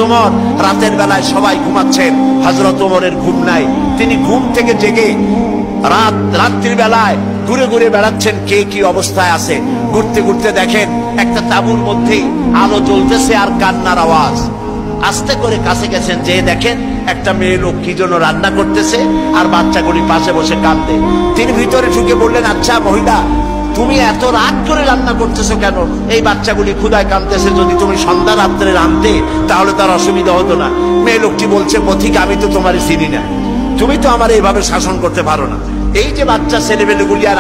ওমর রাতের বেলায় সবাই ঘুমাচ্ছেন, হযরত ওমরের ঘুম নাই। তিনি ঘুম থেকে জেগে রাত্রির বেলায় ঘুরে ঘুরে বেড়াচ্ছেন কে কি অবস্থায় আছে। ঘুরতে ঘুরতে দেখেন একটা তাঁবুর মধ্যে আলো জ্বলতেছে আর কান্নার আওয়াজ। আস্তে করে কাছে গেছেন, যে দেখেন একটা মেয়ে লোক কি জন্য রান্না করতেছে আর বাচ্চাগুলি পাশে বসে কাঁদে। তিনি ভিতরে ঢুকে বললেন, আচ্ছা মহিলা, তুমি এত রাত করে রান্না করতেছো কেন? এই বাচ্চাগুলি ক্ষুধায় কাঁদতেছে, যদি তুমি সন্ধ্যা রাত্রে রাঁধতে তাহলে তার অসুবিধা হতো না। মেয়ে লোকটি বলছে, পথিক, আমি তো তোমার চিনি না, তুমি তো আমার এইভাবে শাসন করতে পারো না। এই যে বাচ্চা ছেলেমেয়েগুলি আর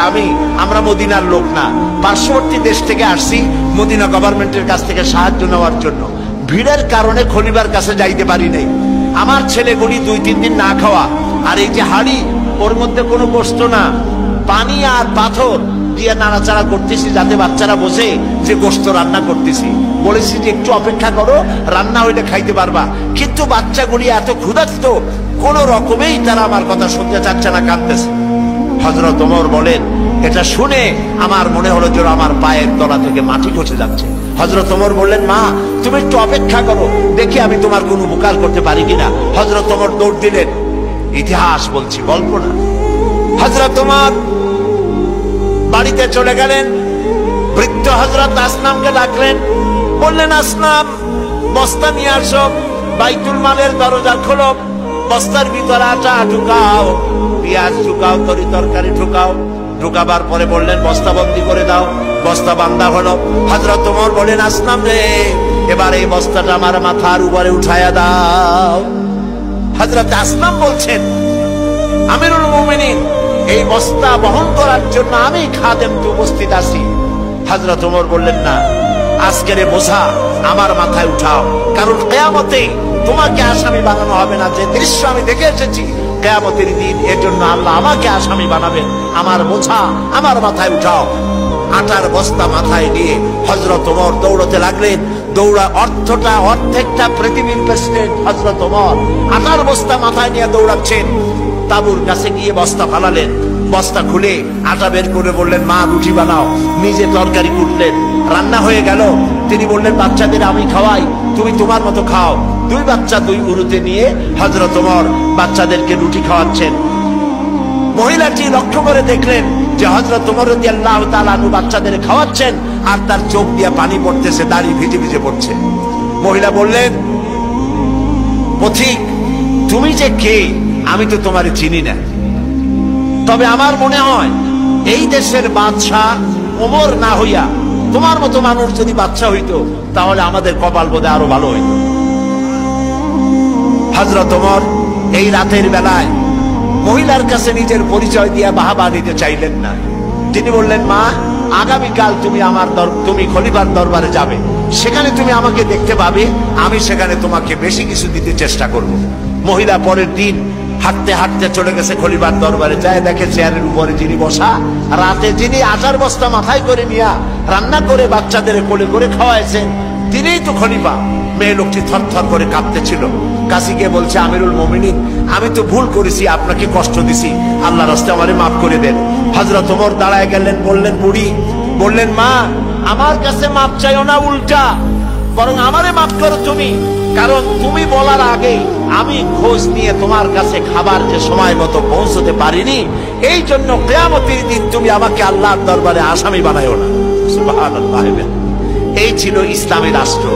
আমরা মদিনার লোক না, পার্শ্ববর্তী দেশ থেকে আসছি মদিনা গভর্নমেন্টের কাছ থেকে সাহায্য নেওয়ার জন্য। ভিড়ের কারণে খলিফার কাছে যাইতে পারি নাই। আমার ছেলেগুলি 2-3 দিন না খাওয়া, আর এই যে হাড়ি, ওর মধ্যে কোনো গোশত না, পানি আর পাথর দিয়ে নাড়াচাড়া করতেছি যাতে বাচ্চারা বোঝে যে গোশত রান্না করতেছি। বলেছি যে একটু অপেক্ষা করো, রান্না হইলে খাইতে পারবা। কিন্তু বাচ্চাগুলি এত ক্ষুধার্ত, কোন রকমেই তারা আমার কথা শুনতে চাচ্ছে না, কাঁদতেছে। হযরত ওমর বলেন, এটা শুনে আমার মনে হলো যে আমার পায়ের তলা থেকে মাটি খসে যাচ্ছে। হযরত ওমর বললেন, মা তুমি একটু অপেক্ষা করো, দেখি আমি তোমার কোনো উপকার করতে পারি কিনা। হযরত ওমর দৌড় দিলেন। ইতিহাস বলছি, গল্প না। হযরত ওমর বাড়িতে চলে গেলেন। বৃদ্ধ হযরত আসনামকে ডাকলেন, বললেন, আসনাম, বস্তা নিয়ে আসো, বাইতুল মালের দরজা খোলো, বস্তার ভিতরে আটা ঢুকাও, পেঁয়াজ ঢুকাও, তরি তরকারি ঢুকাও। ঢুকাবার পরে বললেন, বস্তা বন্দি করে দাও। বস্তা বান্ধা হলো। হযরত ওমর বলেন, আসনাম রে, এবার এই বস্তাটা আমার মাথার উপরে উঠায়া দাও। হযরত আসনাম বলছেন, আমিরুল মুমিনিন, এই বস্তা বহন করার জন্য আমি খাদেম তো উপস্থিত আছি। হযরত ওমর বললেন, না, আজকের বোঝা আমার মাথায় উঠাও, কারণ কিয়ামতে তোমাকে আসামি বানানো হবে না। যে দৃশ্য আমি দেখে এসেছি কিয়ামতের দিন, এর জন্য আল্লাহ আমাকে আসামি বানাবেন। আমার বোঝা আমার মাথায় উঠাও। আটার বস্তা মাথায় নিয়ে হযরত ওমর দৌড়তে লাগলেন। অর্ধেকটা পৃথিবীর প্রেসিডেন্ট হযরত ওমর আটার বস্তা মাথায় নিয়ে দৌড়াচ্ছেন। তাঁবুর কাছে গিয়ে বস্তা ফালালেন। বস্তা খুলে আটা বের করে বললেন, মা রুটি বানাও। নিজে তরকারি কুটলেন, রান্না হয়ে গেল। তিনি বললেন, বাচ্চাদের আমি খাওয়াই, তুমি তোমার মতো খাও। 2 বাচ্চা 2 উরুতে নিয়ে হযরত ওমর বাচ্চাদেরকে রুটি খাওয়াচ্ছেন। মহিলাটি লক্ষ্য করে দেখলেন যে হযরত ওমর রাদিয়াল্লাহু তাআলা আনহু বাচ্চাদের খাওয়াচ্ছেন আর তার চোখ দিয়ে পানি পড়তেছে, দাড়ি ভিজে ভিজে পড়ছে। মহিলা বললেন, পথিক, তুমি যে কে আমি তো তোমারে চিনি না, তবে আমার মনে হয় এই দেশের বাদশাহ ওমর না হইয়া তোমার মতো মানুষ যদি বাদশাহ হইতো তাহলে আমাদের কপাল বোধে আরো ভালো হইত। হযরত ওমর এই রাতের বেলায় মহিলার কাছে নিজের পরিচয় দিয়ে বাহাবা নিতে চাইলেন না। তিনি বললেন, মা, আগামীকাল তুমি খলিফার দরবারে যাবে, সেখানে তুমি আমাকে দেখতে পাবে, আমি সেখানে তোমাকে বেশি কিছু দিতে চেষ্টা করব। মহিলা পরের দিন হাঁটতে হাঁটতে চলে গেছে খলিফার দরবারে। যায় দেখে চেয়ারের উপরে যিনি বসা, রাতে যিনি আটার বস্তা মাথায় করে নিয়ে রান্না করে বাচ্চাদের কোলে করে খাওয়াইছেন, তিনিই তো খলিফা। মেয়ে লোকটি থরথর করে কাঁপতেছিল। কাছে গিয়ে বলছে, আমিরুল মুমিনিন, আমি তো ভুল করেছি, আপনাকে কষ্ট দিছি, আল্লাহর রাস্তায় আমারে মাফ করে দেন। হযরত ওমর দাঁড়ায় গেলেন। বললেন, বুড়ি, বললেন, মা, আমার কাছে মাপ চাইও না, উল্টা বরং আমারে মাফ করো তুমি, কারণ তুমি বলার আগে আমি খোঁজ নিয়ে তোমার কাছে খাবার যে সময় মতো পৌঁছতে পারিনি, এই জন্য কিয়ামতের দিন তুমি আমাকে আল্লাহর দরবারে আসামি বানাইও না। সুবহানাল্লাহ। এই ছিল ইসলামী রাষ্ট্র।